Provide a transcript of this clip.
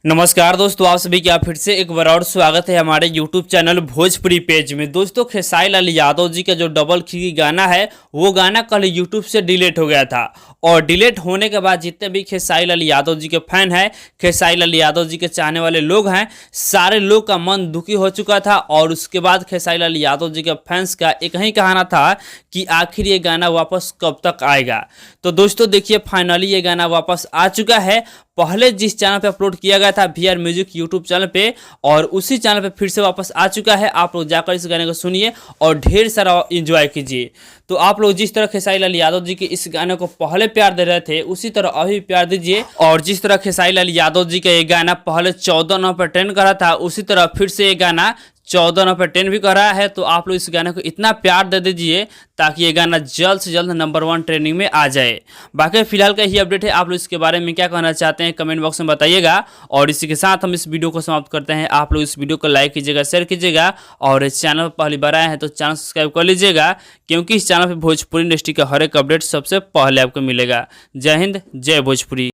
नमस्कार दोस्तों, आप सभी का फिर से एक बार और स्वागत है हमारे YouTube चैनल भोजपुरी पेज में। दोस्तों, खेसारी लाल यादव जी का जो डबल खिड़की गाना है वो गाना कल YouTube से डिलीट हो गया था। और डिलीट होने के बाद जितने भी खेसारी लाल यादव जी के फैन हैं, खेसारी लाल यादव जी के चाहने वाले लोग हैं, सारे लोग का मन दुखी हो चुका था। और उसके बाद खेसारी लाल यादव जी के फैंस का एक ही कहना था कि आखिर ये गाना वापस कब तक आएगा। तो दोस्तों देखिए, फाइनली ये गाना वापस आ चुका है। पहले जिस चैनल पे अपलोड किया गया था VR म्यूजिक यूट्यूब चैनल पे, और उसी चैनल पे फिर से वापस आ चुका है। आप लोग जाकर इस गाने को सुनिए और ढेर सारा एंजॉय कीजिए। तो आप लोग जिस तरह खेसारी लाल यादव जी के इस गाने को पहले प्यार दे रहे थे, उसी तरह अभी प्यार दीजिए। और जिस तरह खेसारी लाल यादव जी का ये गाना पहले 14 नंबर पर ट्रेंड कर रहा था, उसी तरह फिर से ये गाना 14 नंबर पर ट्रेंड भी कर रहा है। तो आप लोग इस गाने को इतना प्यार दे दीजिए ताकि ये गाना जल्द से जल्द नंबर 1 ट्रेंडिंग में आ जाए। बाकी फिलहाल का ही अपडेट है। आप लोग इसके बारे में क्या कहना चाहते हैं कमेंट बॉक्स में बताइएगा। और इसी के साथ हम इस वीडियो को समाप्त करते हैं। आप लोग इस वीडियो को लाइक कीजिएगा, शेयर कीजिएगा, और इस चैनल पर पहली बार आए हैं तो चैनल सब्सक्राइब कर लीजिएगा, क्योंकि इस चैनल पर भोजपुरी इंडस्ट्री का हर एक अपडेट सबसे पहले आपको मिलेगा। जय हिंद, जय भोजपुरी।